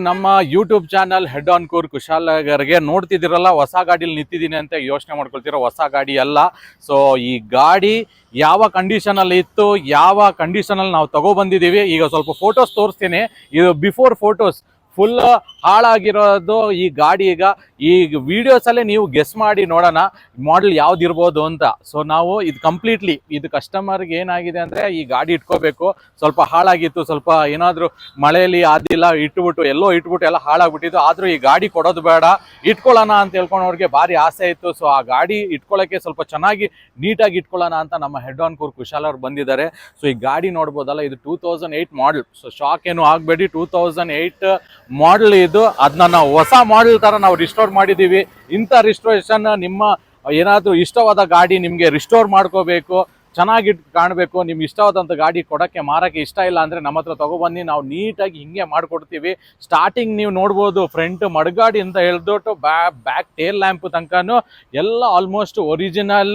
ನಮ್ಮ YouTube channel head on ಕೂರ್ ಕುಶಾಲಗರ್ಗೆ ನೋಡ್ತಿದ್ದೀರಲ್ಲ, ಹೊಸ ಗಾಡಿಲಿ ನಿಂತಿದ್ದೀನಿ ಅಂತ ಯೋಚನೆ ಮಾಡ್ಕೊಳ್ತೀರ. ಹೊಸ ಗಾಡಿ ಅಲ್ಲ. ಸೊ ಈ ಗಾಡಿ ಯಾವ ಕಂಡೀಷನಲ್ಲಿ ಇತ್ತು, ಯಾವ ಕಂಡೀಷನಲ್ಲಿ ನಾವು ತಗೊಬಂದಿದ್ದೀವಿ, ಈಗ ಸ್ವಲ್ಪ ಫೋಟೋಸ್ ತೋರಿಸ್ತೀನಿ. ಇದು ಬಿಫೋರ್ ಫೋಟೋಸ್. ಫುಲ್ ಹಾಳಾಗಿರೋದು ಈ ಗಾಡಿ. ಈ ವಿಡಿಯೋಸಲ್ಲೇ ನೀವು ಗೆಸ್ ಮಾಡಿ ನೋಡೋಣ ಮಾಡೆಲ್ ಯಾವ್ದಿರ್ಬೋದು ಅಂತ. ಸೊ ನಾವು ಇದು ಕಂಪ್ಲೀಟ್ಲಿ ಇದು ಕಸ್ಟಮರ್ಗೆ ಏನಾಗಿದೆ ಅಂದರೆ, ಈ ಗಾಡಿ ಇಟ್ಕೋಬೇಕು, ಸ್ವಲ್ಪ ಹಾಳಾಗಿತ್ತು, ಸ್ವಲ್ಪ ಏನಾದರೂ ಮಳೆಯಲ್ಲಿ ಆದಿಲ್ಲ, ಇಟ್ಬಿಟ್ಟು ಎಲ್ಲ ಹಾಳಾಗ್ಬಿಟ್ಟಿದ್ದು. ಆದರೂ ಈ ಗಾಡಿ ಕೊಡೋದು ಬೇಡ, ಇಟ್ಕೊಳ್ಳೋಣ ಅಂತ ಹೇಳ್ಕೊಂಡವ್ರಿಗೆ ಭಾರಿ ಆಸೆ ಇತ್ತು. ಸೊ ಆ ಗಾಡಿ ಇಟ್ಕೊಳ್ಳೋಕ್ಕೆ ಸ್ವಲ್ಪ ಚೆನ್ನಾಗಿ ನೀಟಾಗಿ ಇಟ್ಕೊಳ್ಳೋಣ ಅಂತ ನಮ್ಮ ಹೆಡ್ ಆನ್ ಕೂರ್ ಕುಶಾಲ್ ಅವ್ರು ಬಂದಿದ್ದಾರೆ. ಸೊ ಈ ಗಾಡಿ ನೋಡ್ಬೋದಲ್ಲ, ಇದು 2008 ಮಾಡಲ್. ಸೊ ಶಾಕ್ ಏನು ಆಗಬೇಡಿ, 2008 ಮಾಡಲ್ ಇದು. ಅದನ್ನ ನಾವು ಹೊಸ ಮಾಡಲ್ ತರ ನಾವು ರಿಸ್ಟೋರ್ ಮಾಡಿದೀವಿ. ಇಂಥ ರಿಸ್ಟೋರೇಷನ್ ನಿಮ್ಮ ಏನಾದರೂ ಇಷ್ಟವಾದ ಗಾಡಿ ನಿಮಗೆ ರಿಸ್ಟೋರ್ ಮಾಡ್ಕೋಬೇಕು, ಚೆನ್ನಾಗಿ ಕಾಣಬೇಕು, ನಿಮ್ಗೆ ಇಷ್ಟವಾದಂಥ ಗಾಡಿ ಕೊಡೋಕ್ಕೆ ಮಾರಕ್ಕೆ ಇಷ್ಟ ಇಲ್ಲ ಅಂದರೆ ನಮ್ಮ ಹತ್ರ ತೊಗೊಬನ್ನಿ, ನಾವು ನೀಟಾಗಿ ಹಿಂಗೆ ಮಾಡಿಕೊಡ್ತೀವಿ. ಸ್ಟಾರ್ಟಿಂಗ್ ನೀವು ನೋಡ್ಬೋದು, ಫ್ರಂಟ್ ಮಡ್ಗಾಡಿ ಅಂತ ಹೇಳ್ಬಿಟ್ಟು ಬ್ಯಾಕ್ ಟೇಲ್ ಲ್ಯಾಂಪ್ ತನಕನೂ ಎಲ್ಲ ಆಲ್ಮೋಸ್ಟ್ ಒರಿಜಿನಲ್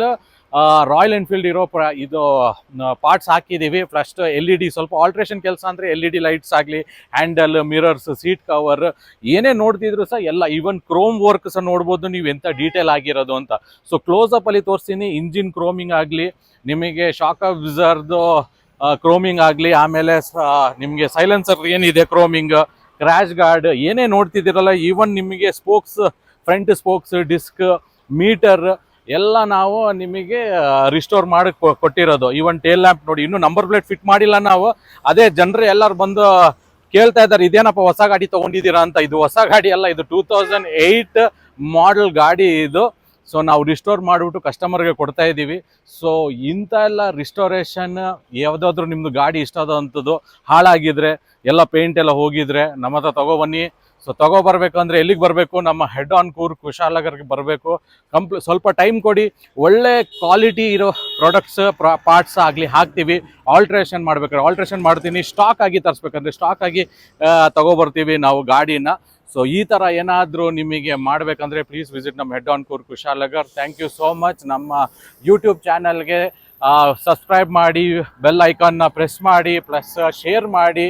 ರಾಯಲ್ ಎನ್ಫೀಲ್ಡ್ ಇರೋ ಇದು ಪಾರ್ಟ್ಸ್ ಹಾಕಿದ್ದೀವಿ. ಫಸ್ಟ್ LED ಸ್ವಲ್ಪ ಆಲ್ಟ್ರೇಷನ್ ಕೆಲಸ ಅಂದರೆ LED ಲೈಟ್ಸ್ ಆಗಲಿ, ಹ್ಯಾಂಡಲ್, ಮಿರರ್ಸ್, ಸೀಟ್ ಕವರ್ ಏನೇ ನೋಡ್ತಿದ್ರು ಸಹ ಎಲ್ಲ, ಈವನ್ ಕ್ರೋಮ್ ವರ್ಕ್ ಸಹ ನೋಡ್ಬೋದು ನೀವು ಎಂಥ ಡೀಟೇಲ್ ಆಗಿರೋದು ಅಂತ. ಸೊ ಕ್ಲೋಸಪ್ ಅಲ್ಲಿ ತೋರಿಸ್ತೀನಿ. ಇಂಜಿನ್ ಕ್ರೋಮಿಂಗ್ ಆಗಲಿ, ನಿಮಗೆ ಶಾಕ್ ಅಬ್ಸರ್ವ್ದು ಕ್ರೋಮಿಂಗ್ ಆಗಲಿ, ಆಮೇಲೆ ನಿಮಗೆ ಸೈಲೆನ್ಸರ್ ಏನಿದೆ ಕ್ರೋಮಿಂಗ್, ಕ್ರ್ಯಾಶ್ ಗಾರ್ಡ್ ಏನೇ ನೋಡ್ತಿದ್ದೀರಲ್ಲ, ಈವನ್ ನಿಮಗೆ spokes, front spokes, disc, meter ಎಲ್ಲ ನಾವು ನಿಮಗೆ ರಿಸ್ಟೋರ್ ಮಾಡಿ ಕೊಟ್ಟಿರೋದು. ಈವನ್ ಟೇಲ್ ಲ್ಯಾಂಪ್ ನೋಡಿ, ಇನ್ನೂ ನಂಬರ್ ಪ್ಲೇಟ್ ಫಿಟ್ ಮಾಡಿಲ್ಲ ನಾವು. ಅದೇ ಜನರು ಎಲ್ಲರೂ ಬಂದು ಕೇಳ್ತಾ ಇದ್ದಾರೆ, ಇದೇನಪ್ಪ ಹೊಸ ಗಾಡಿ ತೊಗೊಂಡಿದ್ದೀರಾ ಅಂತ. ಇದು ಹೊಸ ಗಾಡಿ ಅಲ್ಲ, ಇದು 2008 ಮಾಡಲ್ ಗಾಡಿ ಇದು. ಸೊ ನಾವು ರಿಸ್ಟೋರ್ ಮಾಡಿಬಿಟ್ಟು ಕಸ್ಟಮರ್ಗೆ ಕೊಡ್ತಾ ಇದ್ದೀವಿ. ಸೊ ಇಂಥ ಎಲ್ಲ ರಿಸ್ಟೋರೇಷನ್ ಯಾವುದಾದ್ರೂ ನಿಮ್ಮದು ಗಾಡಿ ಇಷ್ಟ ಆದಂಥದ್ದು ಹಾಳಾಗಿದ್ರೆ, ಎಲ್ಲ ಪೇಂಟ್ ಎಲ್ಲ ಹೋಗಿದ್ರೆ ನಮ್ಮ ಹತ್ರ ತೊಗೊಬನ್ನಿ. ಸೊ ತೊಗೊಬರ್ಬೇಕಂದ್ರೆ ಎಲ್ಲಿಗೆ ಬರಬೇಕು? ನಮ್ಮ ಹೆಡ್ ಆನ್ ಕೂರ್ ಕುಶಾಲಗರ್ಗೆ ಬರಬೇಕು. ಸ್ವಲ್ಪ ಟೈಮ್ ಕೊಡಿ, ಒಳ್ಳೆ ಕ್ವಾಲಿಟಿ ಇರೋ ಪ್ರಾಡಕ್ಟ್ಸ್ ಪಾರ್ಟ್ಸ್ ಆಗಲಿ ಹಾಕ್ತೀವಿ. ಆಲ್ಟ್ರೇಷನ್ ಮಾಡ್ಬೇಕಾದ್ರೆ ಆಲ್ಟ್ರೇಷನ್ ಮಾಡ್ತೀನಿ, ಸ್ಟಾಕ್ ಆಗಿ ತರಿಸ್ಬೇಕಂದ್ರೆ ಸ್ಟಾಕ್ ಆಗಿ ತೊಗೊಬರ್ತೀವಿ ನಾವು ಗಾಡಿನ. ಸೊ ಈ ಥರ ಏನಾದರೂ ನಿಮಗೆ ಮಾಡಬೇಕಂದ್ರೆ ಪ್ಲೀಸ್ ವಿಸಿಟ್ ನಮ್ಮ head on Coorg Kushalnagar. Thank you so much. ನಮ್ಮ ಯೂಟ್ಯೂಬ್ ಚಾನಲ್ಗೆ ಸಬ್ಸ್ಕ್ರೈಬ್ ಮಾಡಿ, ಬೆಲ್ ಐಕಾನ್ನ ಪ್ರೆಸ್ ಮಾಡಿ, ಪ್ಲಸ್ ಶೇರ್ ಮಾಡಿ.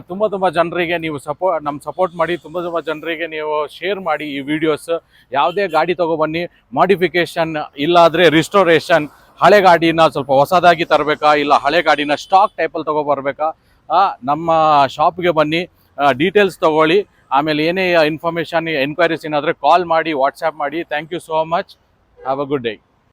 ತುಂಬ ಜನರಿಗೆ ನೀವು ಸಪೋರ್ಟ್ ಮಾಡಿ, ತುಂಬ ಜನರಿಗೆ ನೀವು ಶೇರ್ ಮಾಡಿ ಈ ವಿಡಿಯೋಸ್. ಯಾವುದೇ ಗಾಡಿ ತೊಗೊಬನ್ನಿ, ಮಾಡಿಫಿಕೇಷನ್ ಇಲ್ಲಾದರೆ ರಿಸ್ಟೋರೇಷನ್, ಹಳೆ ಗಾಡಿನ ಸ್ವಲ್ಪ ಹೊಸದಾಗಿ ತರಬೇಕಾ, ಇಲ್ಲ ಹಳೆ ಗಾಡಿನ ಸ್ಟಾಕ್ ಟೈಪಲ್ಲಿ ತೊಗೊಬರ್ಬೇಕಾ, ನಮ್ಮ ಶಾಪ್ಗೆ ಬನ್ನಿ, ಡೀಟೇಲ್ಸ್ ತೊಗೊಳ್ಳಿ. ಆಮೇಲೆ ಏನೇ ಇನ್ಫಾರ್ಮೇಷನ್, ಎನ್ಕ್ವೈರೀಸ್ ಏನಾದರೆ ಕಾಲ್ ಮಾಡಿ, ವಾಟ್ಸ್ಯಾಪ್ ಮಾಡಿ. Thank you so much. Have a good day.